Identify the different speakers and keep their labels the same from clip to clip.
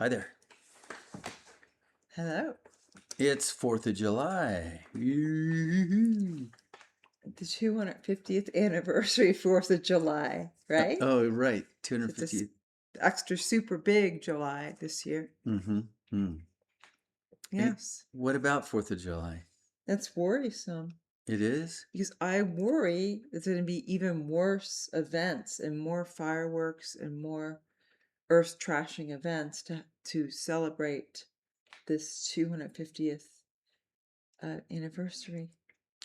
Speaker 1: Hi there.
Speaker 2: Hello.
Speaker 1: It's 4th of July. Yoo-hoo.
Speaker 2: The 250th anniversary, 4th of July, right?
Speaker 1: Oh, right.
Speaker 2: So it's
Speaker 1: 250th.
Speaker 2: extra super big July this year.
Speaker 1: Mm-hmm. Mm.
Speaker 2: Yes.
Speaker 1: What about 4th of July?
Speaker 2: That's worrisome
Speaker 1: It is?
Speaker 2: because I worry there's going to be even worse events and more fireworks and more earth trashing events to celebrate this 250th anniversary.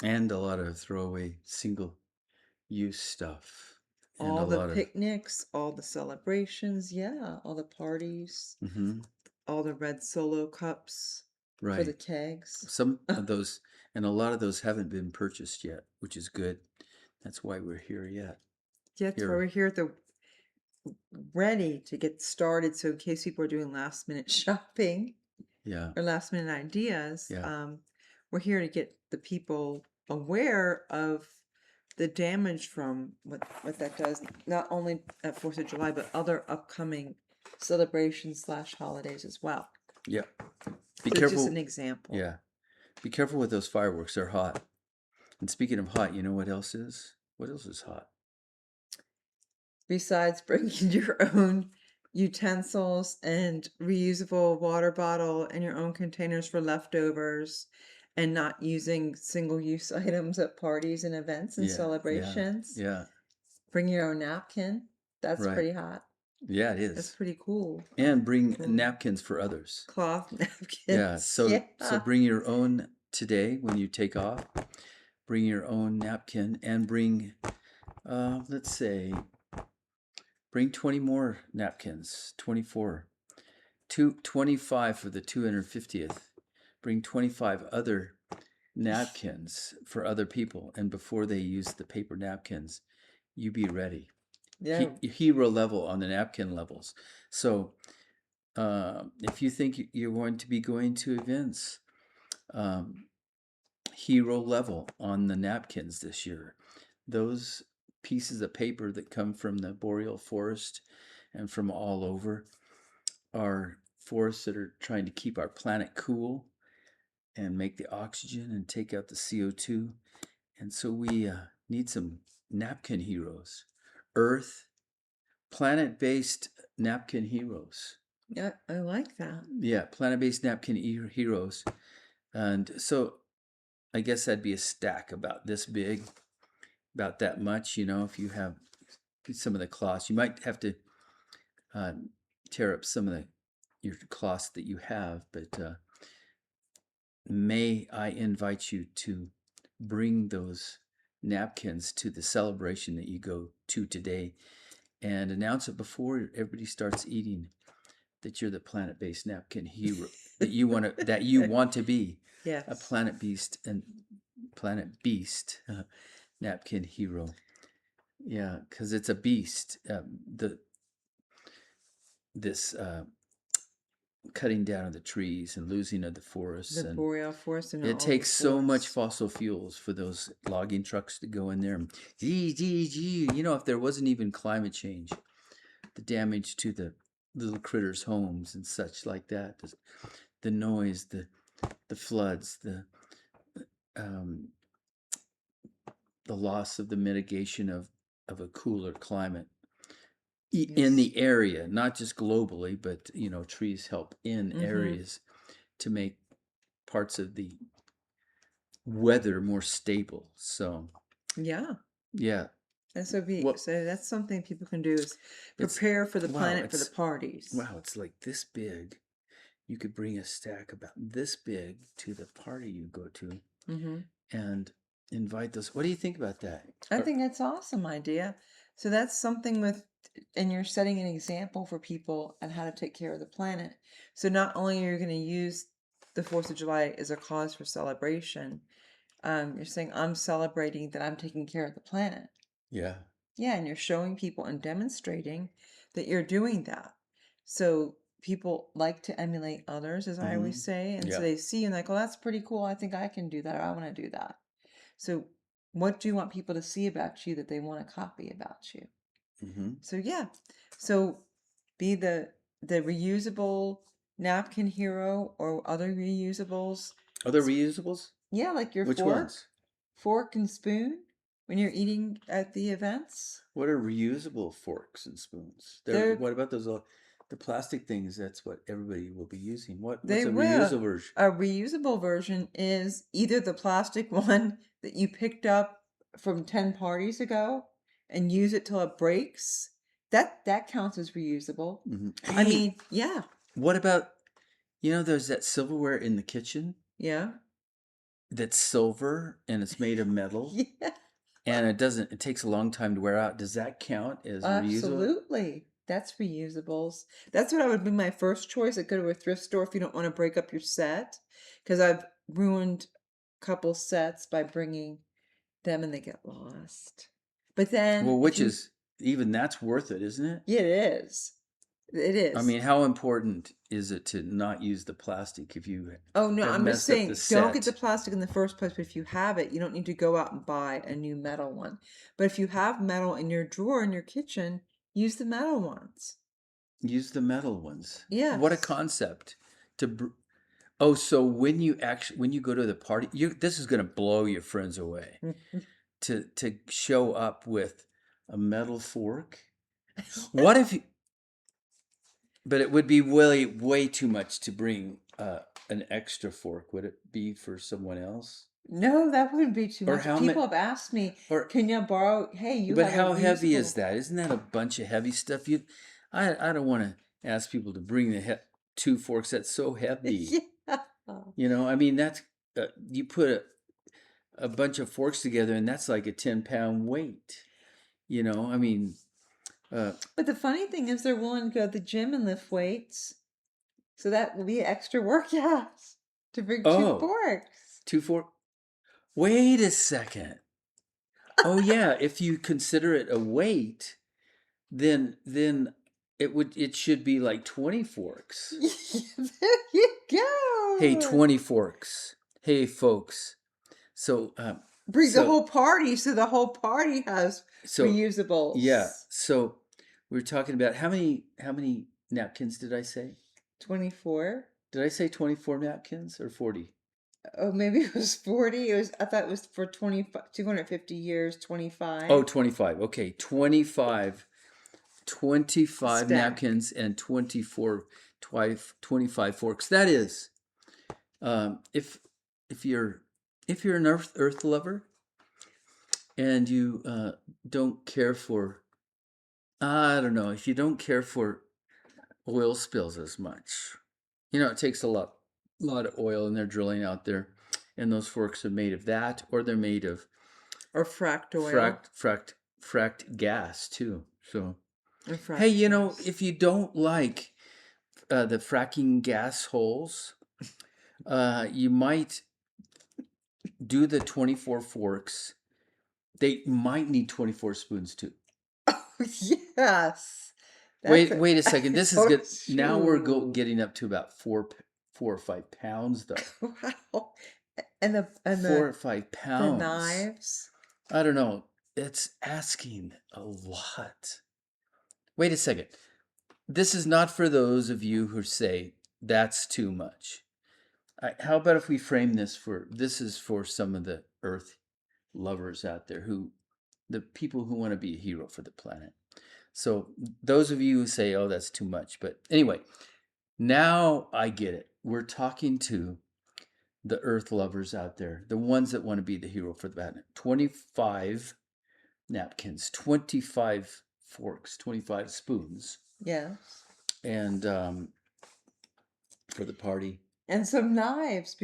Speaker 1: And a lot of throwaway single-use stuff. And a
Speaker 2: All the
Speaker 1: lot of...
Speaker 2: picnics, all the celebrations, yeah, all the parties,
Speaker 1: Mm-hmm.
Speaker 2: all the red Solo cups for the
Speaker 1: Right.
Speaker 2: kegs.
Speaker 1: Some of those, and a lot of those haven't been purchased yet, which is good. That's why we're here yet.
Speaker 2: Yeah, that's why
Speaker 1: Here.
Speaker 2: we're here ready to get started. So in case people are doing last minute shopping
Speaker 1: Yeah.
Speaker 2: or last minute ideas,
Speaker 1: Yeah.
Speaker 2: we're here to get the people aware of the damage from what that does, not only at 4th of July, but other upcoming celebrations / holidays as well.
Speaker 1: Yeah. Be
Speaker 2: So it's just
Speaker 1: careful.
Speaker 2: an example.
Speaker 1: Yeah. Be careful with those fireworks. They're hot. And speaking of hot, you know what else is? What else is hot?
Speaker 2: Besides bringing your own utensils and reusable water bottle and your own containers for leftovers and not using single-use items at parties and events and
Speaker 1: Yeah. Yeah.
Speaker 2: celebrations.
Speaker 1: Yeah.
Speaker 2: Bring your own napkin. That's
Speaker 1: Right.
Speaker 2: pretty hot.
Speaker 1: Yeah, it
Speaker 2: That's
Speaker 1: is.
Speaker 2: pretty cool.
Speaker 1: And bring
Speaker 2: Cool.
Speaker 1: napkins for others.
Speaker 2: Cloth
Speaker 1: Yeah.
Speaker 2: napkins.
Speaker 1: So
Speaker 2: Yeah.
Speaker 1: bring your own today when you take off. Bring your own napkin and bring, let's say, bring 20 more napkins. 24. 25 for the 250th. Bring 25 other napkins for other people. And before they use the paper napkins, you be ready.
Speaker 2: Yeah.
Speaker 1: Hero level on the napkin levels. So if you think you're going to be going to events, hero level on the napkins this year. Those pieces of paper that come from the boreal forest and from all over are forests that are trying to keep our planet cool and make the oxygen and take out the CO2. And so we need some napkin heroes. Earth, planet-based napkin heroes.
Speaker 2: Yeah, I like that.
Speaker 1: Yeah, planet-based napkin heroes. And so I guess that'd be a stack about this big, about that much, you know, if you have some of the cloths. You might have to tear up some of your cloths that you have, but may I invite you to bring those napkins to the celebration that you go to today and announce it before everybody starts eating that you're the planet-based napkin hero, that you want to be
Speaker 2: Yes.
Speaker 1: a planet beast napkin hero. Yeah, because it's a beast. This cutting down of the trees and losing of the forests,
Speaker 2: The
Speaker 1: and
Speaker 2: boreal forest and
Speaker 1: it
Speaker 2: all
Speaker 1: takes
Speaker 2: the
Speaker 1: so much
Speaker 2: forests.
Speaker 1: fossil fuels for those logging trucks to go in there. And gee, you know, if there wasn't even climate change, the damage to the little critters' homes and such like that, the noise, the floods, um, the loss of the mitigation of a cooler climate in the area, not just globally, but you know, trees help in areas to make parts of the weather more stable. So
Speaker 2: Yeah.
Speaker 1: yeah.
Speaker 2: So
Speaker 1: Well,
Speaker 2: so that's something people can do is
Speaker 1: it's
Speaker 2: prepare for the
Speaker 1: wow,
Speaker 2: planet for the parties.
Speaker 1: wow, it's like this big. You could bring a stack about this big to the party you go to and invite those. What do you think about that?
Speaker 2: I think that's an awesome idea. So that's something and you're setting an example for people on how to take care of the planet. So not only are you going to use the 4th of July as a cause for celebration, you're saying I'm celebrating that I'm taking care of the planet.
Speaker 1: Yeah.
Speaker 2: Yeah, and you're showing people and demonstrating that you're doing that. So people like to emulate others, as I always say. And so
Speaker 1: Yeah.
Speaker 2: they see and like, oh, that's pretty cool. I think I can do that, or I want to do that. So what do you want people to see about you that they want to copy about you? So yeah. So be the reusable Napkin Hero or other reusables.
Speaker 1: Other reusables?
Speaker 2: Yeah, like your
Speaker 1: Which ones?
Speaker 2: fork and spoon when you're eating at the events.
Speaker 1: What are reusable forks and spoons?
Speaker 2: They're
Speaker 1: What about those the plastic things? That's what everybody will be using.
Speaker 2: they
Speaker 1: What's a
Speaker 2: will.
Speaker 1: reusable version?
Speaker 2: A reusable version is either the plastic one that you picked up from 10 parties ago and use it till it breaks. That counts as reusable. I
Speaker 1: Hey,
Speaker 2: mean, yeah,
Speaker 1: what about there's that silverware in the kitchen
Speaker 2: yeah,
Speaker 1: that's silver and it's made of metal
Speaker 2: yeah,
Speaker 1: and it takes a long time to wear out. Does that count as reusable?
Speaker 2: absolutely. That's reusables. That's what I would be my first choice. I'd go to a thrift store if you don't want to break up your set, because I've ruined a couple sets by bringing them and they get lost. But then
Speaker 1: Well,
Speaker 2: if
Speaker 1: which
Speaker 2: you,
Speaker 1: is even that's worth it, isn't it?
Speaker 2: yeah, it is. It
Speaker 1: I
Speaker 2: is.
Speaker 1: mean, how important is it to not use the plastic if you
Speaker 2: Oh no,
Speaker 1: have
Speaker 2: I'm just
Speaker 1: messed up the
Speaker 2: saying, don't get the
Speaker 1: set?
Speaker 2: plastic in the first place, but if you have it, you don't need to go out and buy a new metal one. But if you have metal in your drawer in your kitchen, use the metal ones.
Speaker 1: Use the metal ones. What a
Speaker 2: Yes.
Speaker 1: concept Oh, so when you go to the party, this is going to blow your friends away. To show up with a metal fork. What if you, but it would be way too much to bring an extra fork. Would it be for someone else?
Speaker 2: No, that wouldn't be too
Speaker 1: Or
Speaker 2: much.
Speaker 1: how many
Speaker 2: People have asked me,
Speaker 1: or
Speaker 2: can you borrow, hey, you
Speaker 1: but
Speaker 2: have a
Speaker 1: how heavy is
Speaker 2: reusable.
Speaker 1: that? Isn't that a bunch of heavy stuff? I don't want to ask people to bring two forks. That's so heavy.
Speaker 2: Yeah.
Speaker 1: I mean that's you put a bunch of forks together and that's like a 10-pound weight. I mean,
Speaker 2: But the funny thing is they're willing to go to the gym and lift weights. So that will be extra workouts to bring two
Speaker 1: oh,
Speaker 2: forks.
Speaker 1: two fork. Wait a second. Oh yeah, if you consider it a weight, then it should be like 20 forks.
Speaker 2: There you
Speaker 1: Hey,
Speaker 2: go.
Speaker 1: 20 forks. Hey folks. So
Speaker 2: Bring the
Speaker 1: so
Speaker 2: whole party so the whole party has
Speaker 1: so yeah.
Speaker 2: reusables.
Speaker 1: So we're talking about how many napkins did I say?
Speaker 2: 24.
Speaker 1: Did I say 24 napkins or 40?
Speaker 2: Oh, maybe it was 40. I thought it was for 250 years,
Speaker 1: Oh,
Speaker 2: 25
Speaker 1: 25. Okay, 25
Speaker 2: stack.
Speaker 1: napkins and 25 forks. That is, if if you're an earth lover and you don't care for, I don't know, if you don't care for oil spills as much, it takes a lot of oil and they're drilling out there, and those forks are made of that, or they're made of
Speaker 2: Or fracked oil.
Speaker 1: fracked gas too. So
Speaker 2: Or
Speaker 1: hey,
Speaker 2: fracked gas.
Speaker 1: if you don't like the fracking gas holes, you might do the 24 forks. They might need 24 spoons too.
Speaker 2: Yes. That's
Speaker 1: Wait,
Speaker 2: a,
Speaker 1: wait a second. This is
Speaker 2: oh,
Speaker 1: good. Now we're
Speaker 2: shoot.
Speaker 1: getting up to about 4 or 5 pounds, though.
Speaker 2: Wow. And the and
Speaker 1: Four
Speaker 2: the
Speaker 1: or five
Speaker 2: the
Speaker 1: pounds.
Speaker 2: knives.
Speaker 1: I don't know. It's asking a lot. Wait a second. This is not for those of you who say that's too much. How about if we frame this is for some of the earth lovers out there, the people who want to be a hero for the planet. So those of you who say, oh, that's too much. But anyway, now I get it. We're talking to the earth lovers out there, the ones that want to be the hero for the planet. 25 napkins, 25 forks, 25 spoons,
Speaker 2: Yes.
Speaker 1: and for the party.
Speaker 2: And some knives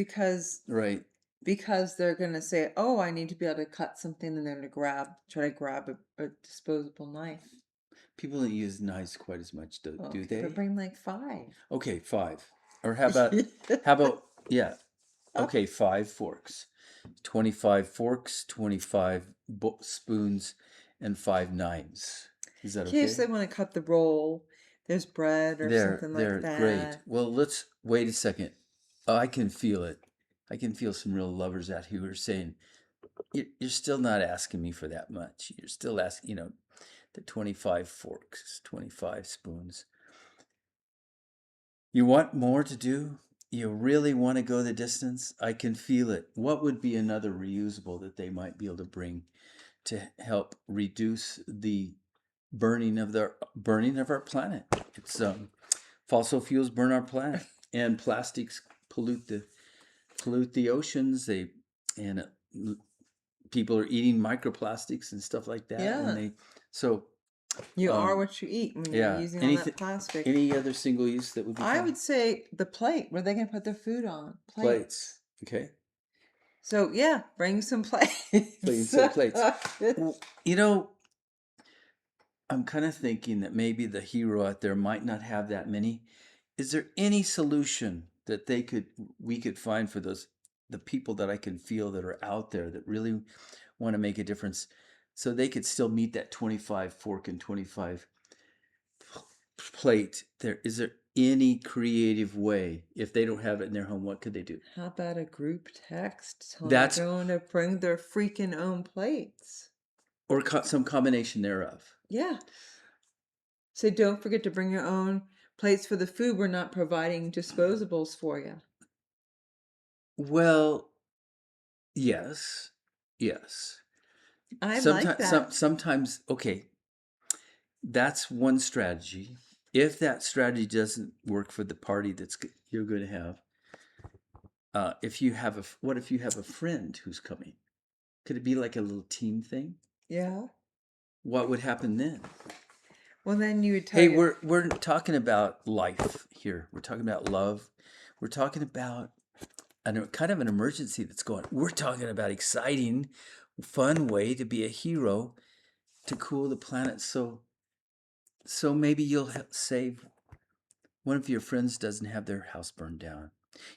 Speaker 1: Right.
Speaker 2: because they're gonna say, "Oh, I need to be able to cut something," and they're gonna try to grab a disposable knife.
Speaker 1: People don't use knives quite as much, do
Speaker 2: Okay, but
Speaker 1: they?
Speaker 2: bring like 5.
Speaker 1: Okay, 5. Or how about yeah. Okay, 5 forks. 25 forks, 25 spoons, and 5 knives. Is that
Speaker 2: In case
Speaker 1: okay?
Speaker 2: they want to cut the roll, there's bread or something like
Speaker 1: They're great.
Speaker 2: that.
Speaker 1: Well, let's wait a second. Oh, I can feel it. I can feel some real lovers out here who are saying, you're still not asking me for that much. You're still asking, the 25 forks, 25 spoons. You want more to do? You really want to go the distance? I can feel it. What would be another reusable that they might be able to bring to help reduce the burning of our planet? It's fossil fuels burn our planet, and plastics pollute the oceans. And people are eating microplastics and stuff like that when
Speaker 2: Yeah.
Speaker 1: they so
Speaker 2: You are
Speaker 1: um
Speaker 2: what you eat when you're
Speaker 1: yeah.
Speaker 2: using all
Speaker 1: Anything,
Speaker 2: that plastic.
Speaker 1: any other single use that would be
Speaker 2: I
Speaker 1: fun?
Speaker 2: would say the plate where they can put their food on.
Speaker 1: Plates.
Speaker 2: Plates.
Speaker 1: Okay.
Speaker 2: So yeah, bring some
Speaker 1: Playing
Speaker 2: plates.
Speaker 1: some plates. Well, you know, I'm kind of thinking that maybe the hero out there might not have that many. Is there any solution that we could find for the people that I can feel that are out there that really want to make a difference, so they could still meet that 25 fork and 25 plate? There any creative way? If they don't have it in their home, what could they do?
Speaker 2: How about a group text telling
Speaker 1: That's
Speaker 2: everyone to bring their freaking own plates?
Speaker 1: or some combination thereof.
Speaker 2: Yeah. Say, don't forget to bring your own plates for the food. We're not providing disposables for you.
Speaker 1: Well, yes, yes.
Speaker 2: I like that.
Speaker 1: Sometimes, okay, that's one strategy. If that strategy doesn't work for the party you're going to have, if you have what if you have a friend who's coming? Could it be like a little team thing?
Speaker 2: Yeah.
Speaker 1: What would happen then?
Speaker 2: Well, then you would tell
Speaker 1: Hey,
Speaker 2: your
Speaker 1: we're talking about life here. We're talking about love. We're talking about kind of an emergency that's going. We're talking about exciting, fun way to be a hero to cool the planet. So maybe you'll save one of your friends doesn't have their house burned down.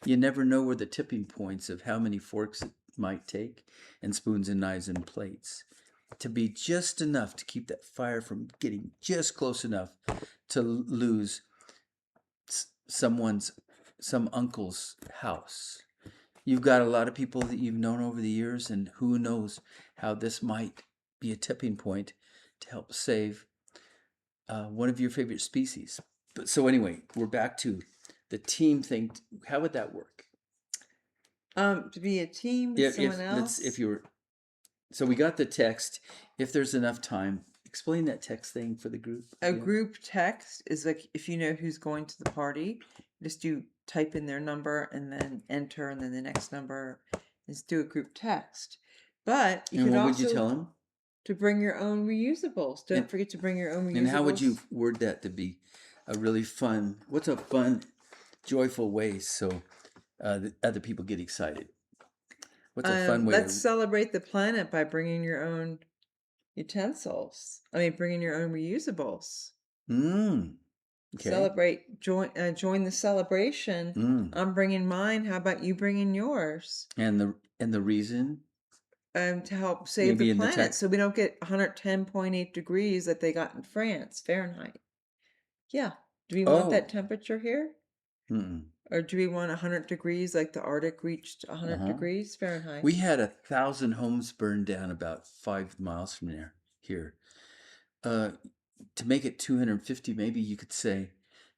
Speaker 1: You never know where the tipping points of how many forks it might take, and spoons and knives and plates, to be just enough to keep that fire from getting just close enough to lose someone's some uncle's house. You've got a lot of people that you've known over the years, and who knows how this might be a tipping point to help save one of your favorite species. But so anyway, we're back to the team thing. How would that work?
Speaker 2: to be a team with someone
Speaker 1: If
Speaker 2: else.
Speaker 1: you were so we got the text. If there's enough time, explain that text thing for the group
Speaker 2: A
Speaker 1: again.
Speaker 2: group text is like if you know who's going to the party, just do type in their number and then enter and then the next number. Just do a group text. But you
Speaker 1: And
Speaker 2: could
Speaker 1: what would you
Speaker 2: also
Speaker 1: tell them?
Speaker 2: to bring your own reusables. Don't forget to bring your own
Speaker 1: And how would you
Speaker 2: reusables.
Speaker 1: word that to be a really fun? What's a fun, joyful way so that other people get excited? What's a fun way
Speaker 2: Let's
Speaker 1: to?
Speaker 2: celebrate the planet by bringing your own utensils. I mean, bringing your own reusables.
Speaker 1: Okay.
Speaker 2: Celebrate, join the celebration.
Speaker 1: Mm.
Speaker 2: I'm bringing mine. How about you bringing yours?
Speaker 1: And the reason
Speaker 2: To help save the
Speaker 1: maybe in the
Speaker 2: planet
Speaker 1: tech.
Speaker 2: so we don't get 110.8 degrees that they got in France, Fahrenheit. Yeah. Do we want that
Speaker 1: Oh.
Speaker 2: temperature here?
Speaker 1: Mm.
Speaker 2: Or do we want 100 degrees like the Arctic reached 100
Speaker 1: Uh-huh.
Speaker 2: degrees Fahrenheit?
Speaker 1: We had 1,000 homes burned down about 5 miles from here. Uh, to make it 250, maybe you could say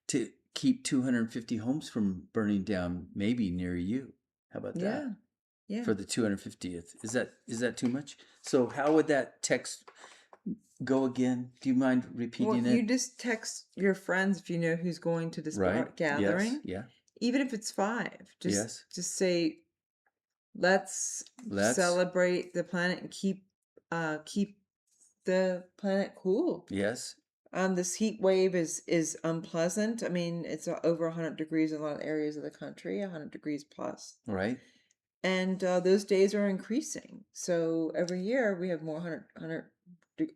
Speaker 1: to keep 250 homes from burning down, maybe near you. How about that?
Speaker 2: Yeah. Yeah.
Speaker 1: For the 250th. Is that too much? So how would that text go again? Do you mind
Speaker 2: Well,
Speaker 1: repeating
Speaker 2: you
Speaker 1: it?
Speaker 2: just text your friends if you know who's going to this
Speaker 1: Right? Yes.
Speaker 2: gathering,
Speaker 1: Yeah.
Speaker 2: even if it's five.
Speaker 1: Yes.
Speaker 2: Just say, let's
Speaker 1: Let's.
Speaker 2: celebrate the planet and keep the planet cool.
Speaker 1: Yes.
Speaker 2: This heat wave is unpleasant. I mean, it's over 100 degrees in a lot of areas of the country, 100 degrees plus.
Speaker 1: Right.
Speaker 2: And those days are increasing. So every year we have more 100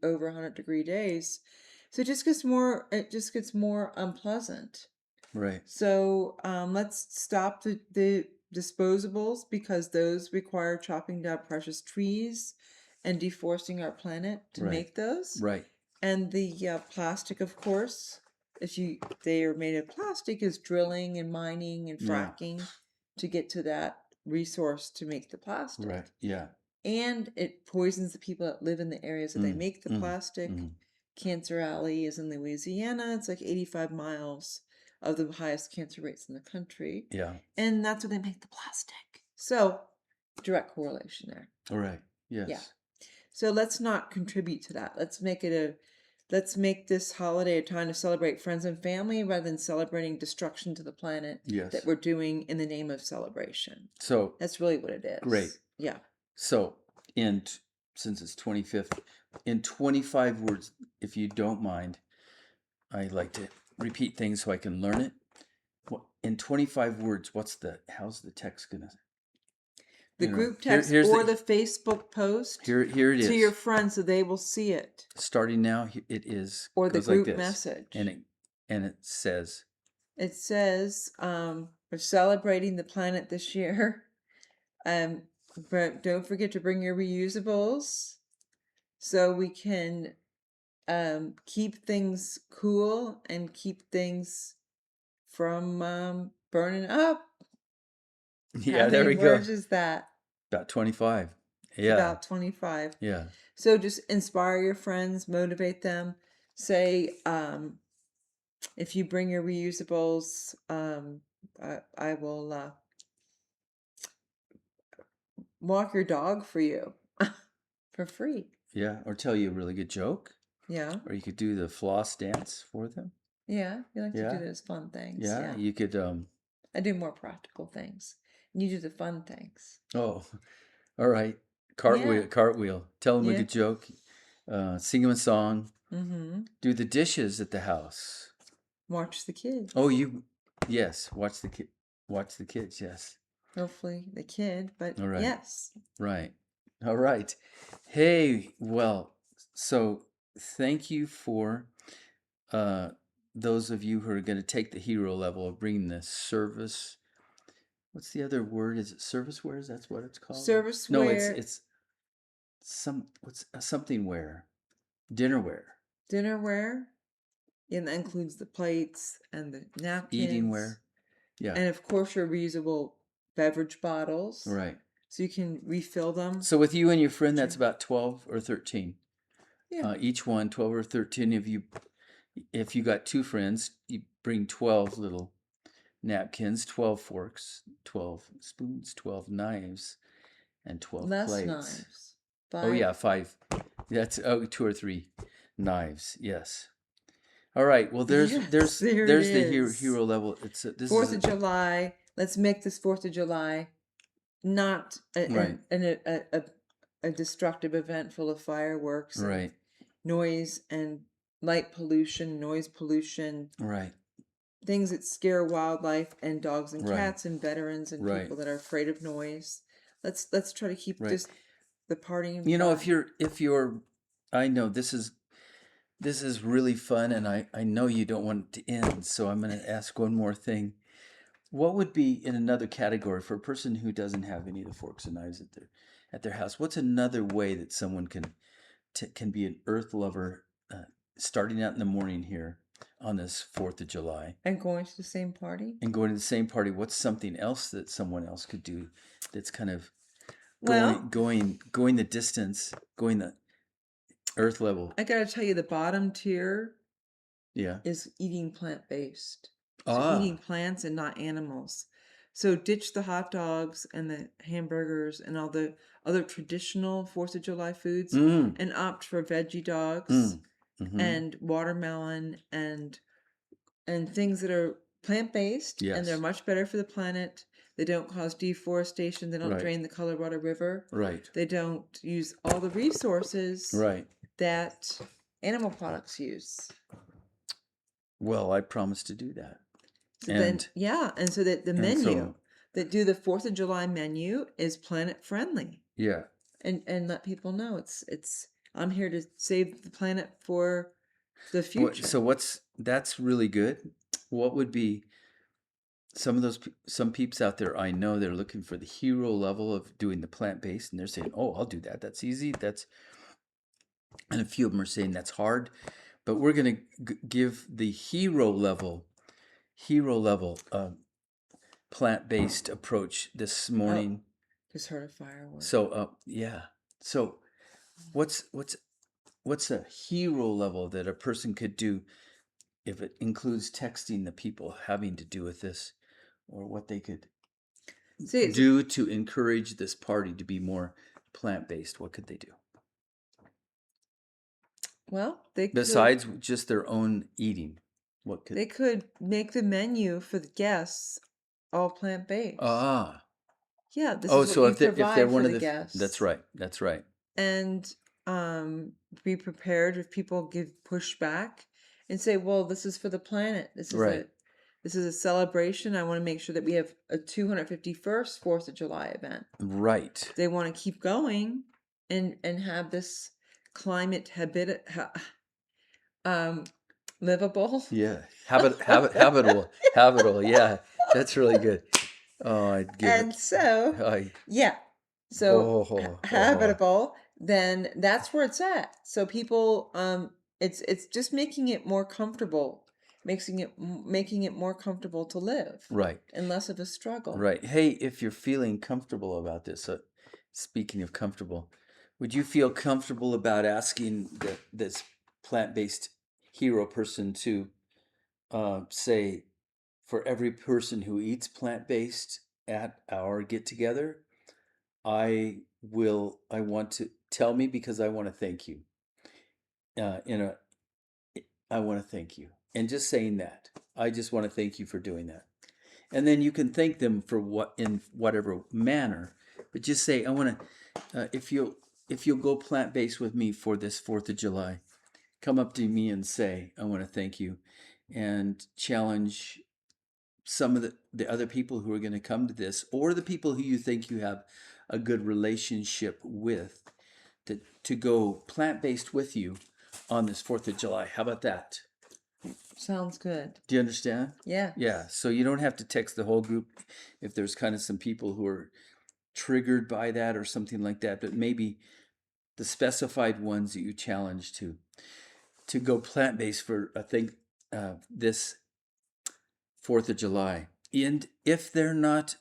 Speaker 2: over 100-degree days. So it just gets more unpleasant.
Speaker 1: Right.
Speaker 2: So let's stop the disposables because those require chopping down precious trees and deforesting our planet to
Speaker 1: Right.
Speaker 2: make those.
Speaker 1: Right.
Speaker 2: And the plastic, of course, they are made of plastic, is drilling and mining and
Speaker 1: Yeah.
Speaker 2: fracking to get to that resource to make the plastic.
Speaker 1: Right. Yeah.
Speaker 2: And it poisons the people that live in the areas that they make the plastic. Cancer Alley is in Louisiana. It's like 85 miles of the highest cancer rates in the country.
Speaker 1: Yeah.
Speaker 2: And that's where they make the plastic. So, direct correlation there.
Speaker 1: All right.
Speaker 2: Yeah.
Speaker 1: Yes.
Speaker 2: So let's not contribute to that. Let's make this holiday a time to celebrate friends and family rather than celebrating destruction to the planet
Speaker 1: Yes.
Speaker 2: that we're doing in the name of celebration.
Speaker 1: So
Speaker 2: That's really what it is.
Speaker 1: great.
Speaker 2: Yeah.
Speaker 1: So since it's 25th, in 25 words, if you don't mind, I like to repeat things so I can learn it. In 25 words, how's the text gonna?
Speaker 2: The group text or the Facebook post
Speaker 1: Here it is.
Speaker 2: to your friends so they will see it.
Speaker 1: Starting now, it is.
Speaker 2: Or the
Speaker 1: goes like
Speaker 2: group
Speaker 1: this,
Speaker 2: message.
Speaker 1: and it says.
Speaker 2: It says, we're celebrating the planet this year. But don't forget to bring your reusables so we can keep things cool and keep things from burning up.
Speaker 1: Yeah,
Speaker 2: How
Speaker 1: there
Speaker 2: many
Speaker 1: we go.
Speaker 2: words is that?
Speaker 1: About 25.
Speaker 2: It's
Speaker 1: Yeah.
Speaker 2: about 25.
Speaker 1: Yeah.
Speaker 2: So just inspire your friends, motivate them. Say, if you bring your reusables, I will walk your dog for you for free.
Speaker 1: Yeah. Or tell you a really good joke.
Speaker 2: Yeah.
Speaker 1: Or you could do the floss dance for them.
Speaker 2: Yeah. You like to
Speaker 1: Yeah.
Speaker 2: do those fun things.
Speaker 1: Yeah.
Speaker 2: Yeah.
Speaker 1: You could.
Speaker 2: I do more practical things. You do the fun things.
Speaker 1: Oh, all right. Cartwheel.
Speaker 2: Yeah.
Speaker 1: Cartwheel. Tell them a
Speaker 2: Yeah.
Speaker 1: good joke. Sing them a song.
Speaker 2: Mm-hmm.
Speaker 1: Do the dishes at the house.
Speaker 2: Watch the kids.
Speaker 1: Oh, yes. Watch the kid. Watch the kids. Yes.
Speaker 2: Hopefully the kid, but
Speaker 1: All right.
Speaker 2: yes.
Speaker 1: Right. All right. Hey, well, so thank you for those of you who are going to take the hero level of bringing the service. What's the other word? Is it servicewares? That's what it's called?
Speaker 2: Serviceware.
Speaker 1: No, it's something ware. Dinnerware.
Speaker 2: Dinnerware. And that includes the plates and the napkins.
Speaker 1: Eatingware. Yeah.
Speaker 2: And of course your reusable beverage bottles.
Speaker 1: Right.
Speaker 2: So you can refill them.
Speaker 1: So with you and your friend, that's about 12 or 13.
Speaker 2: Yeah.
Speaker 1: Each one, 12 or 13 of you. If you got two friends, you bring 12 little napkins, 12 forks, 12 spoons, 12 knives, and 12
Speaker 2: Less
Speaker 1: plates.
Speaker 2: knives.
Speaker 1: Oh yeah, 5. That's 2 or 3 knives. Yes. All right. Well, there's the hero level. It's this
Speaker 2: 4th of July. Let's make this 4th of July not a destructive event full of fireworks,
Speaker 1: right,
Speaker 2: noise and light pollution, noise pollution,
Speaker 1: right,
Speaker 2: things that scare wildlife and dogs and
Speaker 1: right,
Speaker 2: cats and veterans and
Speaker 1: right,
Speaker 2: people that are afraid of noise. Let's try to keep
Speaker 1: right.
Speaker 2: just the party.
Speaker 1: You know, if you're, I know this is really fun, and I know you don't want it to end, so I'm going to ask one more thing. What would be in another category for a person who doesn't have any of the forks and knives at their house? What's another way that someone can be an earth lover, starting out in the morning here on this 4th of July
Speaker 2: and going to the same party?
Speaker 1: and going to the same party? What's something else that someone else could do that's kind of going the distance, going the earth level?
Speaker 2: I gotta tell you, the bottom tier
Speaker 1: Yeah.
Speaker 2: is eating plant-based. So eating plants and not animals. So ditch the hot dogs and the hamburgers and all the other traditional 4th of July foods and opt for veggie dogs and watermelon and things that are plant-based.
Speaker 1: Yes.
Speaker 2: And they're much better for the planet. They don't cause deforestation. They don't drain the Colorado River.
Speaker 1: Right.
Speaker 2: They don't use all the resources that animal products use.
Speaker 1: Well, I promise to do that.
Speaker 2: So and so that the menu that do the 4th of July menu is planet friendly.
Speaker 1: Yeah.
Speaker 2: And let people know it's I'm here to save the planet for the future.
Speaker 1: So that's really good. What would be some peeps out there I know they're looking for the hero level of doing the plant-based, and they're saying, "Oh, I'll do that. That's easy." And a few of them are saying that's hard, but we're going to give the hero level plant-based approach this morning.
Speaker 2: Just heard a firework.
Speaker 1: So yeah. So what's a hero level that a person could do if it includes texting the people having to do with this, or what they could
Speaker 2: See,
Speaker 1: do to encourage this party to be more plant-based, what could they do?
Speaker 2: well, they could
Speaker 1: Besides just their own eating, what could...
Speaker 2: they could make the menu for the guests all plant-based.
Speaker 1: Ah.
Speaker 2: Yeah, this
Speaker 1: Oh,
Speaker 2: is what
Speaker 1: so
Speaker 2: you
Speaker 1: if they're
Speaker 2: provide for
Speaker 1: one of
Speaker 2: the
Speaker 1: the... That's
Speaker 2: guests.
Speaker 1: right. That's right.
Speaker 2: And be prepared if people give pushback and say, well, this is for the planet.
Speaker 1: Right.
Speaker 2: This is a celebration. I want to make sure that we have a 251st 4th of July event.
Speaker 1: Right.
Speaker 2: They want to keep going and have this climate livable.
Speaker 1: Yeah. Habitable. Yeah. That's really good. Oh, I'd give
Speaker 2: And
Speaker 1: it...
Speaker 2: so,
Speaker 1: I...
Speaker 2: yeah. So
Speaker 1: Oh.
Speaker 2: habitable, then that's where it's at. So people, it's just making it more comfortable, making it more comfortable to live,
Speaker 1: Right.
Speaker 2: and less of a struggle.
Speaker 1: Right. Hey, if you're feeling comfortable about this, speaking of comfortable, would you feel comfortable about asking this plant-based hero person to say, for every person who eats plant-based at our get-together, I want to tell me because I want to thank you. I want to thank you. And just saying that, I just want to thank you for doing that. And then you can thank them for what, in whatever manner, but just say, I want to, if you'll go plant-based with me for this 4th of July, come up to me and say, I want to thank you, and challenge some of the other people who are going to come to this, or the people who you think you have a good relationship with, to go plant-based with you on this 4th of July. How about that?
Speaker 2: Sounds good.
Speaker 1: Do you understand?
Speaker 2: Yeah.
Speaker 1: Yeah. So you don't have to text the whole group if there's kind of some people who are triggered by that or something like that, but maybe the specified ones that you challenge to go plant-based for, I think, this 4th of July. And if they're not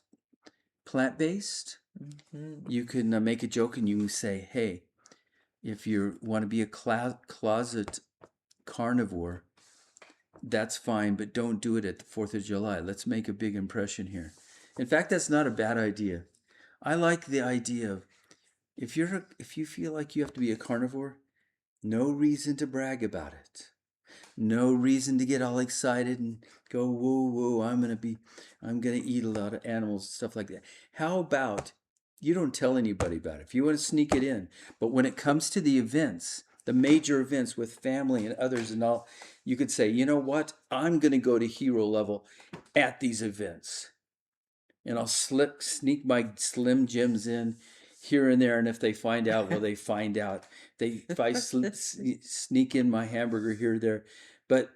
Speaker 1: plant-based, you can make a joke and you can say, hey, if you want to be a closet carnivore, that's fine, but don't do it at the 4th of July. Let's make a big impression here. In fact, that's not a bad idea. I like the idea of, if you feel like you have to be a carnivore, no reason to brag about it. No reason to get all excited and go, whoa, whoa, I'm gonna eat a lot of animals and stuff like that. How about you don't tell anybody about it if you want to sneak it in, but when it comes to the events, the major events with family and others and all, you could say, you know what, I'm gonna go to hero level at these events, and I'll sneak my Slim Jims in here and there, and if they find out, well, they find out. If I sneak in my hamburger here or there, but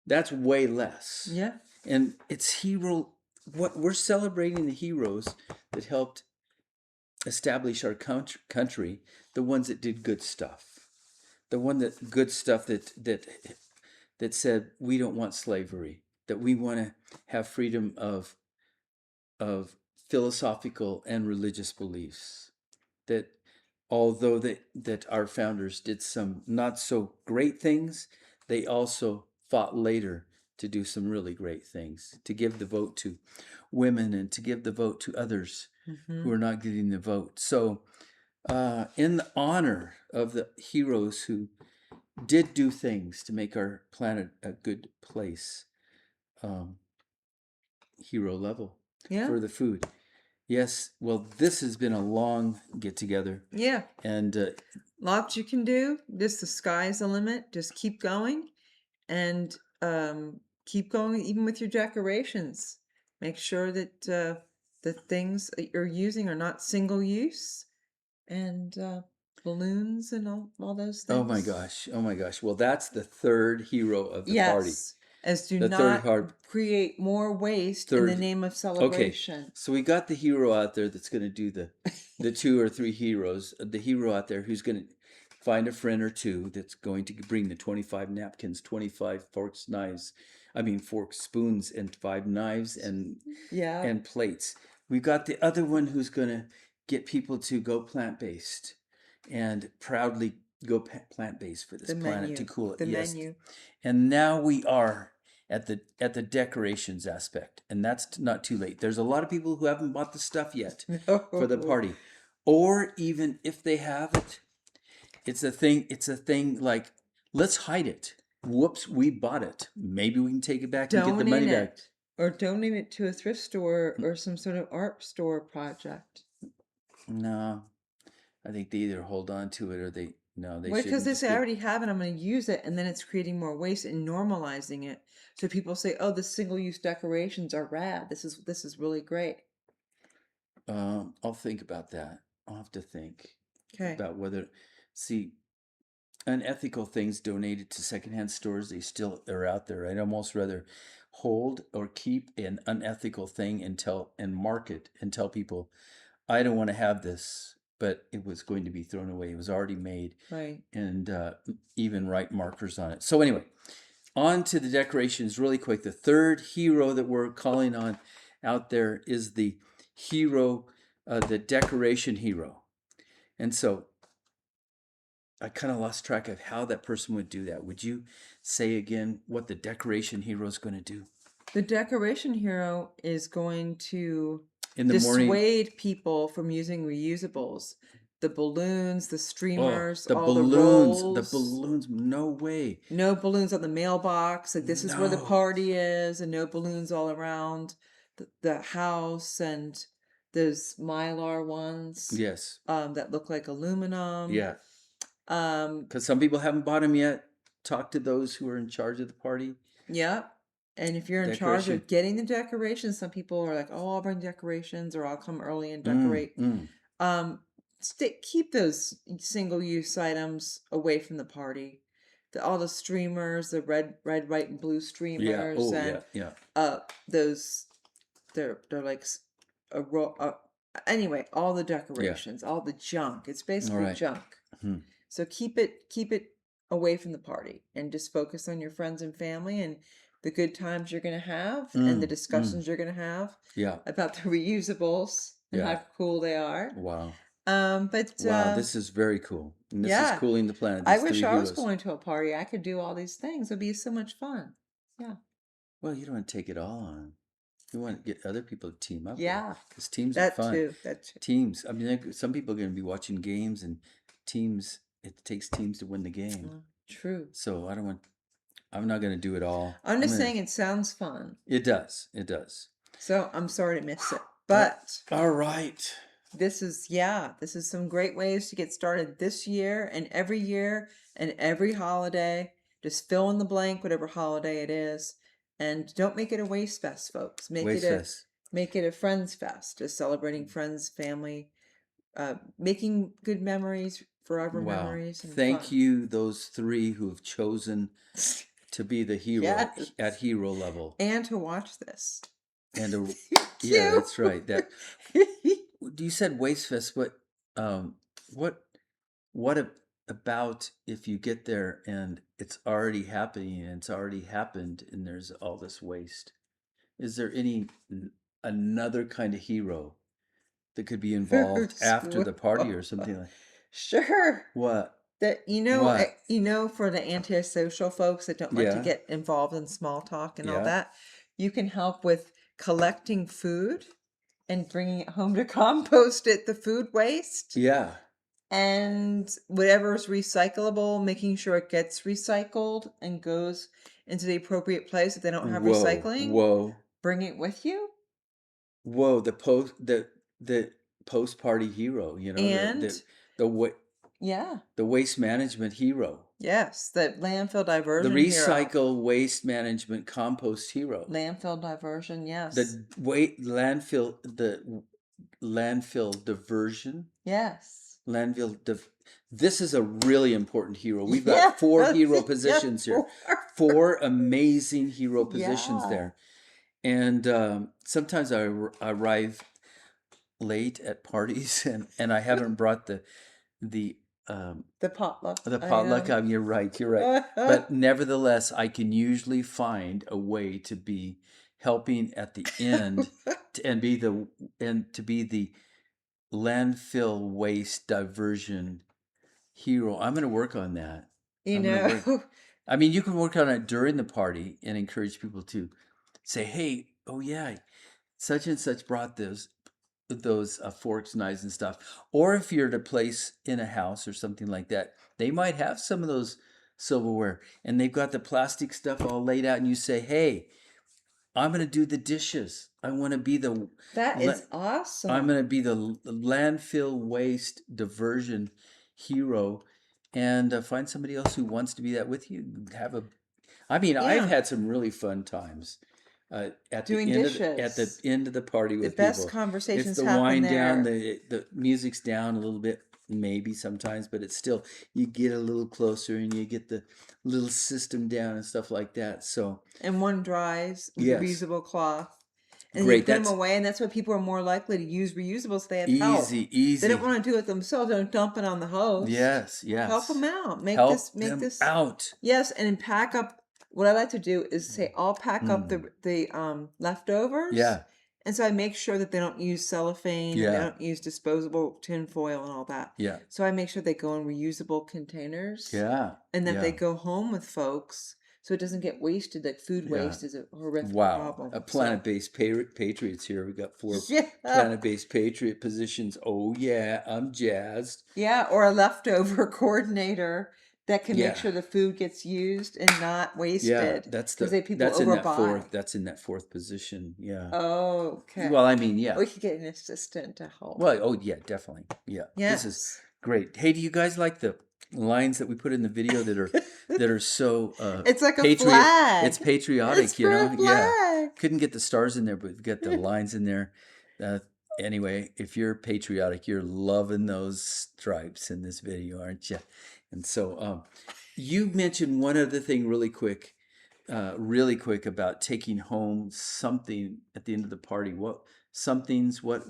Speaker 1: that's way less.
Speaker 2: Yeah.
Speaker 1: And it's what we're celebrating, the heroes that helped establish our country, the ones that did good stuff, that said we don't want slavery, that we want to have freedom of philosophical and religious beliefs, that although that our founders did some not so great things, they also fought later to do some really great things, to give the vote to women and to give the vote to others who are not getting the vote. So in the honor of the heroes who did do things to make our planet a good place, hero level
Speaker 2: Yeah.
Speaker 1: for the food. Yes, well, this has been a long get together.
Speaker 2: Yeah.
Speaker 1: And
Speaker 2: Lots you can do. Just the sky's the limit. Just keep going, and keep going even with your decorations. Make sure that the things that you're using are not single use, and balloons and all those
Speaker 1: oh my
Speaker 2: things.
Speaker 1: gosh. Well, that's the third hero of the party.
Speaker 2: Yes, as do
Speaker 1: The third
Speaker 2: not create more waste in the
Speaker 1: third.
Speaker 2: name of
Speaker 1: Okay,
Speaker 2: celebration.
Speaker 1: so we got the hero out there that's going to do the 2 or 3 heroes. The hero out there who's going to find a friend or two that's going to bring the 25 napkins, 25 forks, knives. I mean forks, spoons, and 5 knives
Speaker 2: Yeah.
Speaker 1: and plates. We've got the other one who's going to get people to go plant-based and proudly Go plant-based for this
Speaker 2: The
Speaker 1: planet to
Speaker 2: menu.
Speaker 1: cool it.
Speaker 2: The
Speaker 1: Yes.
Speaker 2: menu.
Speaker 1: And now we are at the decorations aspect, and that's not too late. There's a lot of people who haven't bought the stuff yet for the
Speaker 2: No.
Speaker 1: party, or even if they have it, it's a thing. It's a thing like, let's hide it. Whoops, we bought it. Maybe we can take it back and get the money
Speaker 2: Donate
Speaker 1: back.
Speaker 2: it. Or donate it to a thrift store or some sort of art store project.
Speaker 1: No, I think they either hold on to it or they
Speaker 2: Well, because
Speaker 1: shouldn't
Speaker 2: they
Speaker 1: just
Speaker 2: say, I
Speaker 1: give.
Speaker 2: already have it, I'm going to use it. And then it's creating more waste and normalizing it. So people say, oh, the single-use decorations are rad. This is really great.
Speaker 1: I'll think about that. I'll have to think
Speaker 2: Okay.
Speaker 1: about whether, see, unethical things donated to secondhand stores, they still are out there. I'd almost rather hold or keep an unethical thing and market and tell people, I don't want to have this, but it was going to be thrown away. It was already made,
Speaker 2: Right.
Speaker 1: and even write markers on it. So anyway, on to the decorations really quick. The third hero that we're calling on out there is the hero, the decoration hero. And so I kind of lost track of how that person would do that. Would you say again what the decoration hero is going to do?
Speaker 2: The decoration hero is going to
Speaker 1: In the morning,
Speaker 2: dissuade people from using reusables. The balloons, the
Speaker 1: oh,
Speaker 2: streamers,
Speaker 1: the
Speaker 2: all the
Speaker 1: balloons,
Speaker 2: rolls.
Speaker 1: no way.
Speaker 2: No balloons on the mailbox. Like, this is where the
Speaker 1: No.
Speaker 2: party is, and no balloons all around the house, and those mylar ones
Speaker 1: Yes.
Speaker 2: that look like aluminum.
Speaker 1: Yeah.
Speaker 2: Um,
Speaker 1: Because some people haven't bought them yet. Talk to those who are in charge of the party.
Speaker 2: yeah. And if you're in charge
Speaker 1: Decoration.
Speaker 2: of getting the decorations, some people are like, "Oh, I'll bring decorations, or I'll come early and
Speaker 1: Mm,
Speaker 2: decorate."
Speaker 1: mm.
Speaker 2: Keep those single-use items away from the party. All the streamers, the red, white, and blue
Speaker 1: Yeah.
Speaker 2: streamers,
Speaker 1: Oh,
Speaker 2: and
Speaker 1: yeah.
Speaker 2: those they're like a row. Anyway, all the
Speaker 1: Yeah.
Speaker 2: decorations, all the junk. It's
Speaker 1: All
Speaker 2: basically
Speaker 1: right.
Speaker 2: junk.
Speaker 1: Hmm.
Speaker 2: So keep it away from the party and just focus on your friends and family and the good times you're going to have and the
Speaker 1: Mm, mm.
Speaker 2: discussions you're going to have
Speaker 1: Yeah.
Speaker 2: about the reusables and
Speaker 1: Yeah.
Speaker 2: how cool they are.
Speaker 1: Wow.
Speaker 2: But
Speaker 1: Wow. This is very cool. And this is
Speaker 2: yeah,
Speaker 1: cooling the planet.
Speaker 2: I
Speaker 1: These
Speaker 2: wish
Speaker 1: three
Speaker 2: I was
Speaker 1: heroes.
Speaker 2: going to a party. I could do all these things. It'd be so much fun. Yeah.
Speaker 1: Well, you don't want to take it all on. You want to get other people to team up with,
Speaker 2: Yeah.
Speaker 1: because teams are
Speaker 2: That
Speaker 1: fun.
Speaker 2: too. That too.
Speaker 1: Teams. I mean, some people are going to be watching games, and teams. It takes teams to win the game.
Speaker 2: True.
Speaker 1: So I don't want. I'm not going to do it all.
Speaker 2: I'm just saying it sounds fun.
Speaker 1: It does. It does.
Speaker 2: So I'm sorry to miss it. But
Speaker 1: All right.
Speaker 2: this is some great ways to get started this year and every holiday. Just fill in the blank, whatever holiday it is, and don't make it a waste fest, folks.
Speaker 1: Waste fest.
Speaker 2: Make it a friends fest, just celebrating friends, family, making good memories, forever
Speaker 1: Wow.
Speaker 2: memories, and
Speaker 1: Thank
Speaker 2: fun.
Speaker 1: you, those three who have chosen to be the hero
Speaker 2: Yes.
Speaker 1: at hero level.
Speaker 2: And to watch this.
Speaker 1: And a,
Speaker 2: Thank
Speaker 1: yeah,
Speaker 2: you.
Speaker 1: that's right. That you said waste fest. What about if you get there and it's already happening and it's already happened and there's all this waste? Is there another kind of hero that could be involved after the party or something like?
Speaker 2: Sure.
Speaker 1: What?
Speaker 2: That
Speaker 1: What?
Speaker 2: for the antisocial folks that don't like to
Speaker 1: Yeah.
Speaker 2: get involved in small talk and all
Speaker 1: Yeah.
Speaker 2: that, you can help with collecting food and bringing it home to compost it, the food waste,
Speaker 1: Yeah.
Speaker 2: and whatever's recyclable, making sure it gets recycled and goes into the appropriate place. If they don't have recycling,
Speaker 1: Whoa.
Speaker 2: bring it with you.
Speaker 1: Whoa, the post party hero,
Speaker 2: And yeah,
Speaker 1: the waste management hero.
Speaker 2: yes, the landfill
Speaker 1: The
Speaker 2: diversion hero.
Speaker 1: recycle waste management compost hero.
Speaker 2: Landfill diversion, yes.
Speaker 1: The landfill diversion.
Speaker 2: Yes.
Speaker 1: This is a really important hero. We've got four hero positions here. Four amazing hero positions
Speaker 2: Yeah.
Speaker 1: there. And sometimes I arrive late at parties and I haven't brought the
Speaker 2: potluck.
Speaker 1: the potluck. You're right. But nevertheless, I can usually find a way to be helping at the end and to be the landfill waste diversion Hero. I'm going to work on that.
Speaker 2: You
Speaker 1: I'm going to
Speaker 2: know,
Speaker 1: work. I mean, you can work on it during the party and encourage people to say, "Hey, oh yeah, such and such brought those forks, knives, and stuff." Or if you're at a place in a house or something like that, they might have some of those silverware, and they've got the plastic stuff all laid out, and you say, "Hey, I'm going to do the dishes. I want to be the
Speaker 2: that
Speaker 1: la-
Speaker 2: is
Speaker 1: I'm
Speaker 2: awesome.
Speaker 1: going to be the landfill waste diversion hero." And find somebody else who wants to be that with you. I mean, I've
Speaker 2: Yeah,
Speaker 1: had some really fun times
Speaker 2: doing
Speaker 1: at the
Speaker 2: dishes.
Speaker 1: end of the party
Speaker 2: The
Speaker 1: with
Speaker 2: best
Speaker 1: people. It's
Speaker 2: conversations
Speaker 1: the
Speaker 2: happen
Speaker 1: wind down,
Speaker 2: there.
Speaker 1: the music's down a little bit, maybe sometimes, but it's still, you get a little closer and you get the little system down and stuff like that. So
Speaker 2: And one dries with a
Speaker 1: yes,
Speaker 2: reusable cloth. And you
Speaker 1: great.
Speaker 2: put them
Speaker 1: That's
Speaker 2: away, and that's why people are more likely to use reusables. They have help.
Speaker 1: easy,
Speaker 2: They don't
Speaker 1: easy.
Speaker 2: want to do it themselves. Don't dump it on the host.
Speaker 1: Yes,
Speaker 2: Help
Speaker 1: yes.
Speaker 2: them out.
Speaker 1: Help
Speaker 2: Make
Speaker 1: them
Speaker 2: this.
Speaker 1: out.
Speaker 2: Yes, and pack up. What I like to do is say, I'll pack up
Speaker 1: Mm.
Speaker 2: the leftovers,
Speaker 1: Yeah,
Speaker 2: and so I make sure that they don't use cellophane and they
Speaker 1: yeah,
Speaker 2: don't use disposable tin foil and all that.
Speaker 1: yeah,
Speaker 2: So I make sure they go in reusable containers,
Speaker 1: yeah,
Speaker 2: and that they
Speaker 1: yeah.
Speaker 2: go home with folks, so it doesn't get wasted. Like food
Speaker 1: Yeah.
Speaker 2: waste is a horrific
Speaker 1: Wow.
Speaker 2: problem.
Speaker 1: A
Speaker 2: So
Speaker 1: planet-based patriots here. We got 4
Speaker 2: yeah,
Speaker 1: planet-based patriot positions. Oh yeah, I'm jazzed.
Speaker 2: yeah, or a leftover coordinator that can make
Speaker 1: Yeah.
Speaker 2: sure the food gets used and not
Speaker 1: Yeah,
Speaker 2: wasted because they people overbuy.
Speaker 1: that's in that fourth position. Yeah. Well,
Speaker 2: Okay.
Speaker 1: I mean, yeah.
Speaker 2: We could get an assistant to help.
Speaker 1: Well, oh yeah, definitely. Yeah. This is
Speaker 2: Yes.
Speaker 1: great. Hey, do you guys like the lines that we put in the video that are so
Speaker 2: It's like a
Speaker 1: patriot it's
Speaker 2: flag. It's
Speaker 1: patriotic, you
Speaker 2: for a
Speaker 1: know? Yeah.
Speaker 2: flag.
Speaker 1: Couldn't get the stars in there, but we've got the lines in there. Uh, anyway, if you're patriotic, you're loving those stripes in this video, aren't you? And so you mentioned one other thing really quick about taking home something at the end of the party. What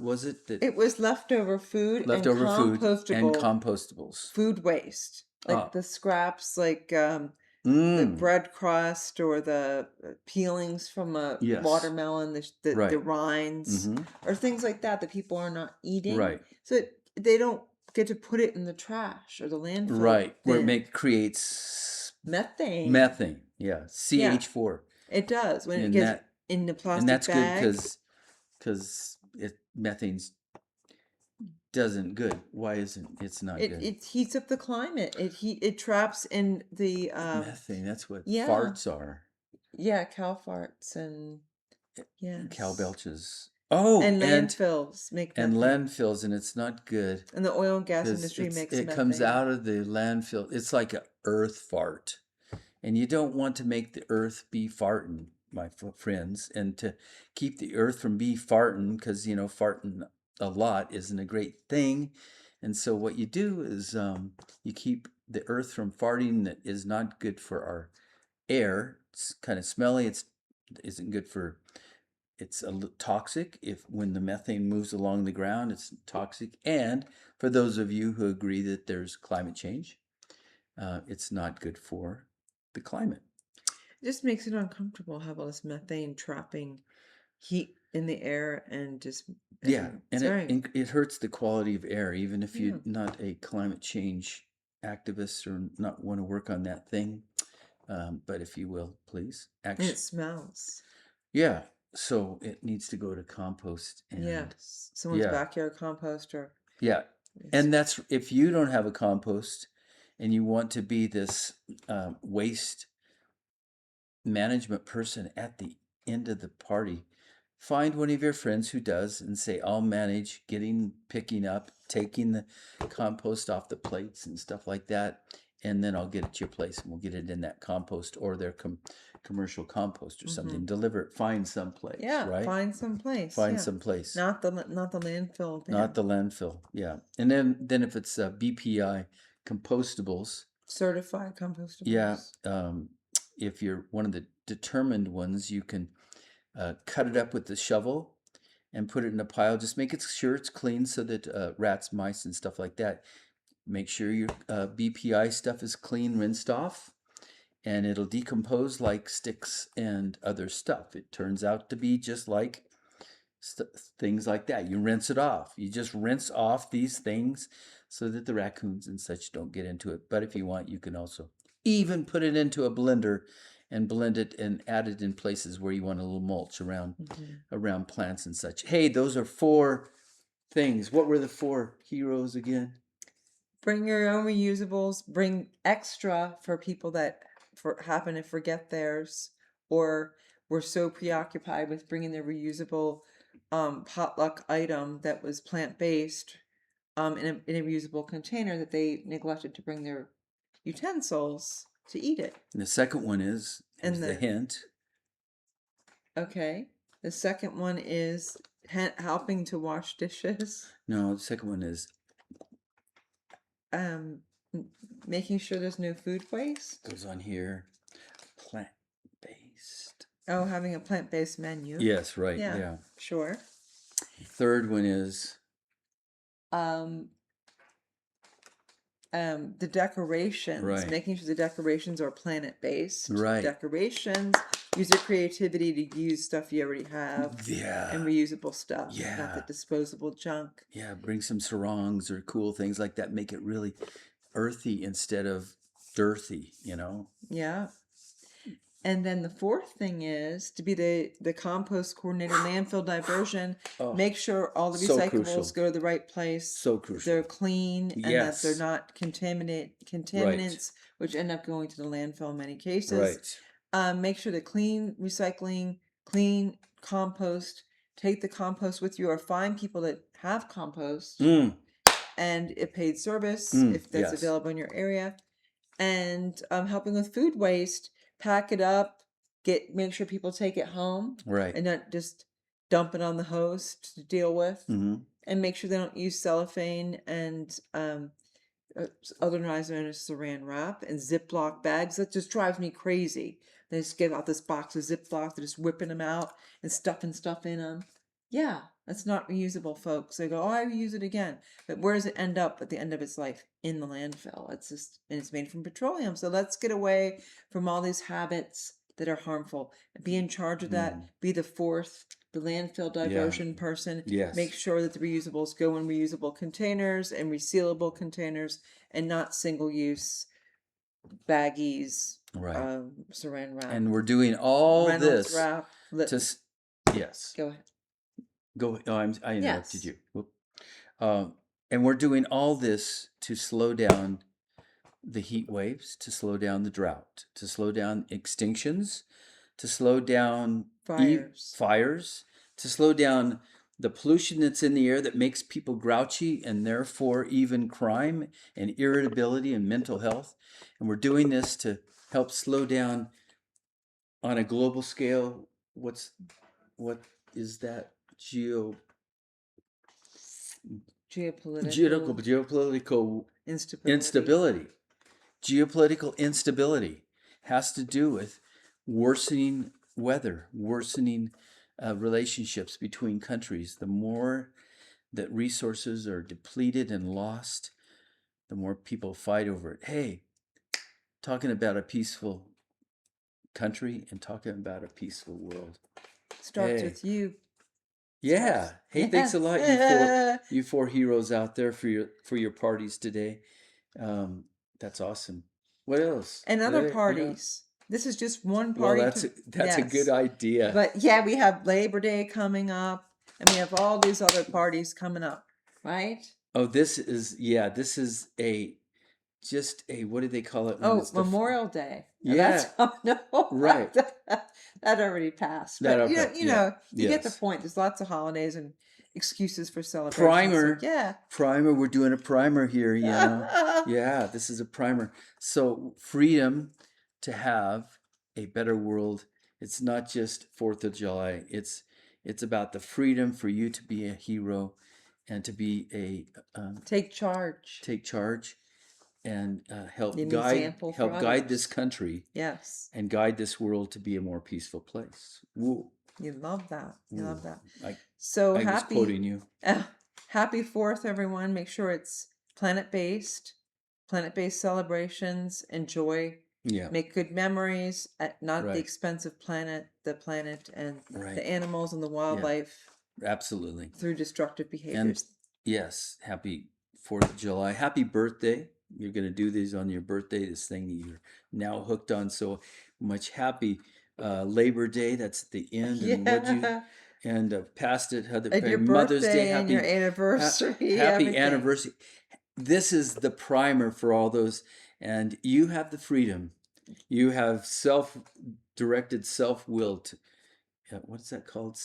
Speaker 1: was it that
Speaker 2: It was leftover food and
Speaker 1: leftover food and
Speaker 2: compostable
Speaker 1: compostables?
Speaker 2: food waste. Like
Speaker 1: Ah,
Speaker 2: the scraps, like the
Speaker 1: mm,
Speaker 2: bread crust or the peelings from a
Speaker 1: yes,
Speaker 2: watermelon, the
Speaker 1: right.
Speaker 2: rinds,
Speaker 1: Mm-hmm.
Speaker 2: or things like that that people are not eating.
Speaker 1: Right,
Speaker 2: So they don't get to put it in the trash or the landfill
Speaker 1: right. Where it
Speaker 2: bin.
Speaker 1: creates
Speaker 2: Methane.
Speaker 1: methane. Yeah,
Speaker 2: Yeah,
Speaker 1: CH4,
Speaker 2: it does when it
Speaker 1: and
Speaker 2: gets in the plastic
Speaker 1: that's good
Speaker 2: bag.
Speaker 1: because it methane's doesn't good. Why isn't it's not good?
Speaker 2: It heats up the climate. It traps in the
Speaker 1: Methane. That's what
Speaker 2: yeah,
Speaker 1: farts are.
Speaker 2: yeah, cow farts and
Speaker 1: Cow
Speaker 2: yes.
Speaker 1: belches. Oh,
Speaker 2: And landfills make
Speaker 1: and
Speaker 2: methane.
Speaker 1: landfills, and it's not good
Speaker 2: And the oil and gas
Speaker 1: because
Speaker 2: industry makes
Speaker 1: it comes
Speaker 2: methane.
Speaker 1: out of the landfill. It's like a earth fart, and you don't want to make the earth be farting, my friends, and to keep the earth from be farting, because farting a lot isn't a great thing. And so what you do is you keep the earth from farting. That is not good for our air. It's kind of smelly. It's isn't good for it's toxic if when the methane moves along the ground, it's toxic. And for those of you who agree that there's climate change, it's not good for the climate.
Speaker 2: It just makes it uncomfortable how all this methane trapping heat in the air and just
Speaker 1: Yeah,
Speaker 2: it's
Speaker 1: and
Speaker 2: very
Speaker 1: it hurts the quality of air, even if
Speaker 2: yeah.
Speaker 1: you're not a climate change activist or not want to work on that thing. But if you will, please.
Speaker 2: And it smells.
Speaker 1: Yeah. So it needs to go to compost and
Speaker 2: Yes. Someone's
Speaker 1: yeah,
Speaker 2: backyard composter.
Speaker 1: yeah.
Speaker 2: It's
Speaker 1: And that's if you don't have a compost and you want to be this waste management person at the end of the party, find one of your friends who does and say, I'll manage picking up, taking the compost off the plates and stuff like that. And then I'll get it to your place and we'll get it in that compost or their commercial compost or something. Deliver it, find some place,
Speaker 2: yeah,
Speaker 1: right?
Speaker 2: find some place.
Speaker 1: Find
Speaker 2: Yeah.
Speaker 1: some place.
Speaker 2: Not the landfill
Speaker 1: Not
Speaker 2: bin.
Speaker 1: the landfill. Yeah. And then if it's BPI compostables,
Speaker 2: Certified
Speaker 1: yeah,
Speaker 2: compostables.
Speaker 1: if you're one of the determined ones, you can cut it up with the shovel and put it in a pile. Just make sure it's clean so that rats, mice, and stuff like that. Make sure your BPI stuff is clean, rinsed off, and it'll decompose like sticks and other stuff. It turns out to be just like things like that. You rinse it off. You just rinse off these things so that the raccoons and such don't get into it. But if you want, you can also even put it into a blender and blend it and add it in places where you want a little mulch around plants and such. Hey, those are 4 things. What were the 4 heroes again?
Speaker 2: Bring your own reusables. Bring extra for people that happen to forget theirs, or were so preoccupied with bringing their reusable potluck item that was plant-based in a reusable container that they neglected to bring their utensils to eat it.
Speaker 1: And the second one is, here's
Speaker 2: And
Speaker 1: the hint.
Speaker 2: Okay. The second one is helping to wash dishes.
Speaker 1: No, the second one is
Speaker 2: Um, making sure there's no food waste.
Speaker 1: goes on here. Plant-based.
Speaker 2: Oh, having a plant-based menu.
Speaker 1: Yes, right.
Speaker 2: Yeah,
Speaker 1: Yeah.
Speaker 2: sure.
Speaker 1: Third one is
Speaker 2: The decorations.
Speaker 1: Right.
Speaker 2: Making sure the decorations are planet-based.
Speaker 1: Right.
Speaker 2: Decorations. Use your creativity to use stuff you already have.
Speaker 1: Yeah.
Speaker 2: And reusable stuff.
Speaker 1: Yeah.
Speaker 2: Not the disposable junk.
Speaker 1: Yeah, bring some sarongs or cool things like that. Make it really earthy instead of dirty, you know?
Speaker 2: Yeah. And then the fourth thing is to be the compost coordinator, landfill diversion.
Speaker 1: Oh,
Speaker 2: Make sure all the
Speaker 1: so
Speaker 2: recyclables
Speaker 1: crucial.
Speaker 2: go to the right place.
Speaker 1: So crucial.
Speaker 2: They're clean and that
Speaker 1: Yes.
Speaker 2: they're not contaminants, which end up going to the landfill in many cases.
Speaker 1: Right.
Speaker 2: Make sure to clean recycling, clean compost. Take the compost with you, or find people that have compost and a paid service if that's
Speaker 1: Yes.
Speaker 2: available in your area. And helping with food waste. Pack it up, make sure people take it home,
Speaker 1: Right.
Speaker 2: and not just dump it on the host to deal with,
Speaker 1: Mm-hmm.
Speaker 2: and make sure they don't use cellophane and otherwise known as saran wrap and Ziploc bags. That just drives me crazy. They just get out this box of Ziploc, they're just whipping them out and stuffing stuff in them. Yeah, that's not reusable, folks. They go, oh, I reuse it again. But where does it end up at the end of its life? In the landfill. It's just, and it's made from petroleum. So let's get away from all these habits that are harmful. Be in charge of that. Be the landfill diversion person.
Speaker 1: Yes.
Speaker 2: Make sure that the reusables go in reusable containers and resealable containers and not single-use baggies,
Speaker 1: Right.
Speaker 2: saran wrap.
Speaker 1: And we're doing all
Speaker 2: Reynolds
Speaker 1: this
Speaker 2: wrap.
Speaker 1: to yes.
Speaker 2: Go ahead.
Speaker 1: Go. Oh, I interrupted
Speaker 2: Yes.
Speaker 1: you. Whoop. And we're doing all this to slow down the heat waves, to slow down the drought, to slow down extinctions, to slow down fires, to slow down the pollution that's in the air that makes people grouchy and therefore even crime and irritability and mental health. And we're doing this to help slow down on a global scale. What is that? Geopolitical instability. Geopolitical instability has to do with worsening weather, worsening relationships between countries. The more that resources are depleted and lost, the more people fight over it. Hey, talking about a peaceful country and talking about a peaceful world.
Speaker 2: Starts with you.
Speaker 1: Yeah. Hey, thanks a lot, you four heroes out there for your parties today. That's awesome. What else?
Speaker 2: And other parties. This is just one party.
Speaker 1: Well, that's a good idea.
Speaker 2: But yeah, we have Labor Day coming up, and we have all these other parties coming up, right?
Speaker 1: Oh, this is just a what do they call it?
Speaker 2: Oh, Memorial Day.
Speaker 1: Yeah. Right.
Speaker 2: That already passed. But you get the
Speaker 1: Yes.
Speaker 2: point. There's lots of holidays and excuses for celebration.
Speaker 1: Primer.
Speaker 2: So, yeah.
Speaker 1: Primer. We're doing a primer here, you know. Yeah, this is a primer. So freedom to have a better world. It's not just 4th of July. It's about the freedom for you to be a hero and to be a
Speaker 2: take charge.
Speaker 1: Take charge. And help guide this country.
Speaker 2: Yes.
Speaker 1: And guide this world to be a more peaceful place. Woo.
Speaker 2: You love that. You love that.
Speaker 1: I
Speaker 2: happy.
Speaker 1: was quoting you.
Speaker 2: Happy 4th, everyone. Make sure it's planet-based celebrations. Enjoy.
Speaker 1: Yeah.
Speaker 2: Make good memories at not the expense of the planet and the animals and the wildlife.
Speaker 1: Absolutely.
Speaker 2: through destructive
Speaker 1: And
Speaker 2: behaviors.
Speaker 1: yes, happy 4th of July. Happy birthday. You're going to do these on your birthday, this thing that you're now hooked on so much. Happy Labor Day. That's at the end. And what'd you,
Speaker 2: Yeah.
Speaker 1: and past it,
Speaker 2: And your
Speaker 1: Mother's Day.
Speaker 2: birthday and your anniversary,
Speaker 1: Happy
Speaker 2: everything.
Speaker 1: anniversary. This is the primer for all those. And you have the freedom. You have self-directed, self-will to, what's that called?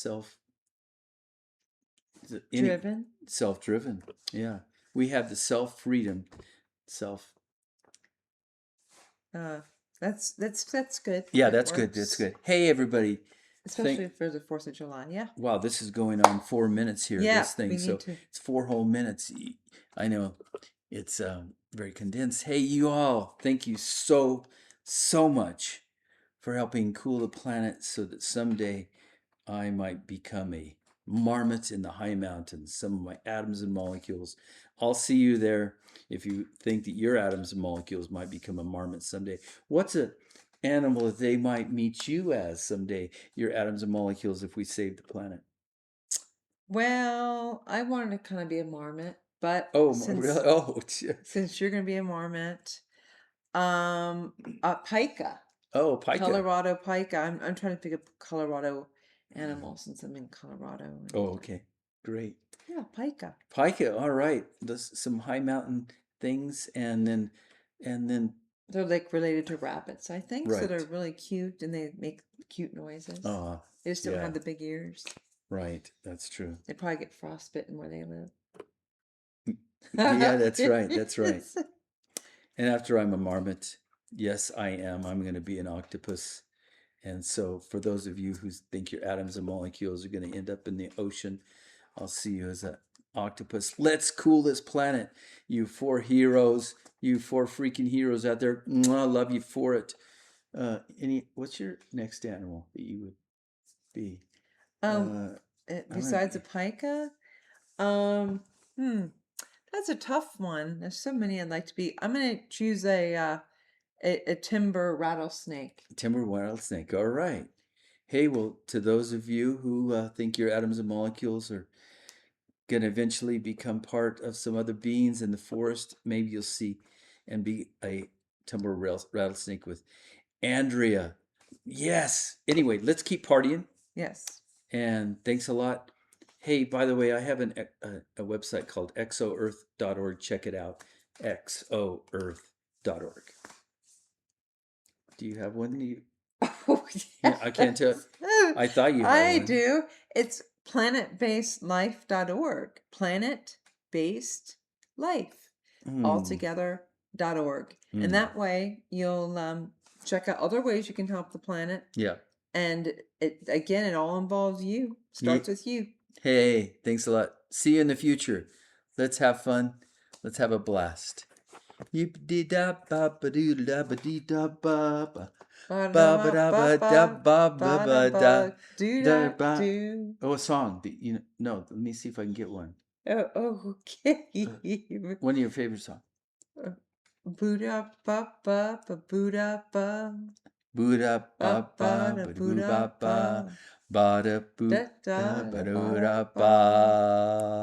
Speaker 2: Driven.
Speaker 1: Self-driven. Yeah. We have the self-freedom. Self.
Speaker 2: That's good.
Speaker 1: Yeah,
Speaker 2: It
Speaker 1: that's good. That's
Speaker 2: works.
Speaker 1: good. Hey, everybody.
Speaker 2: Especially for the 4th of July. Yeah.
Speaker 1: Wow, this is going on 4 minutes here,
Speaker 2: Yeah,
Speaker 1: this thing.
Speaker 2: we
Speaker 1: So
Speaker 2: need to.
Speaker 1: it's 4 whole minutes. I know it's very condensed. Hey, you all, thank you so, so much for helping cool the planet so that someday I might become a marmot in the high mountains. Some of my atoms and molecules. I'll see you there if you think that your atoms and molecules might become a marmot someday. What's a animal that they might meet you as someday, your atoms and molecules, if we save the planet?
Speaker 2: Well, I wanted to kind of be a marmot, but
Speaker 1: Oh, really?
Speaker 2: since
Speaker 1: Oh,
Speaker 2: since you're gonna be a marmot, pika,
Speaker 1: oh, pica.
Speaker 2: Colorado pika. I'm trying to pick a Colorado animal since I'm in Colorado. And,
Speaker 1: Oh, okay. Great.
Speaker 2: yeah, pika.
Speaker 1: Pica, all right. Some high mountain things, and then
Speaker 2: They're like related to rabbits, I think. So they're
Speaker 1: right.
Speaker 2: really cute and they make cute noises.
Speaker 1: Uh,
Speaker 2: They just don't
Speaker 1: yeah,
Speaker 2: have the big ears.
Speaker 1: right. That's true.
Speaker 2: They probably get frostbitten where they live.
Speaker 1: Yeah, that's right. That's right. And after I'm a marmot, yes, I am. I'm going to be an octopus. And so, for those of you who think your atoms and molecules are going to end up in the ocean, I'll see you as an octopus. Let's cool this planet. You four heroes, you four freaking heroes out there. Mwah, love you for it. What's your next animal that you would be?
Speaker 2: Um,
Speaker 1: I'm gonna
Speaker 2: besides a pika, um, hmm, that's a tough one. There's so many I'd like to be. I'm gonna choose a timber rattlesnake.
Speaker 1: timber rattlesnake. All right. Hey, well, to those of you who think your atoms and molecules are going to eventually become part of some other beings in the forest, maybe you'll see and be a timber rattlesnake with Andrea. Yes. Anyway, let's keep partying.
Speaker 2: Yes.
Speaker 1: And thanks a lot. Hey, by the way, I have a website called exoearth.org. Check it out. exoearth.org. Do you have one?
Speaker 2: Oh,
Speaker 1: Yeah, I can't tell. I thought you had
Speaker 2: I
Speaker 1: one.
Speaker 2: do. It's planetbasedlife.org. Planet-based life. Altogether.org. And that way you'll check out other ways you can help the planet.
Speaker 1: Yeah.
Speaker 2: And it all involves you. Starts with you.
Speaker 1: Hey, thanks a lot. See you in the future. Let's have fun. Let's have a blast. Yip-de-da-ba-ba-doo-da-ba-dee-da-ba-ba. Ba-ba-da-ba-da-ba-ba-ba-da. Da-ba.
Speaker 2: Do.
Speaker 1: Oh, a song. No, let me see if I can get one.
Speaker 2: Oh, okay.
Speaker 1: One of your favorite songs.
Speaker 2: Buddha ba ba ba Buddha ba
Speaker 1: Boo-da
Speaker 2: ba
Speaker 1: ba
Speaker 2: ba
Speaker 1: ba
Speaker 2: da
Speaker 1: ba da boo
Speaker 2: Buddha
Speaker 1: ba ba
Speaker 2: ba
Speaker 1: ba da boo
Speaker 2: da
Speaker 1: da
Speaker 2: da
Speaker 1: ba
Speaker 2: da
Speaker 1: da
Speaker 2: ba da
Speaker 1: da
Speaker 2: ba.
Speaker 1: ba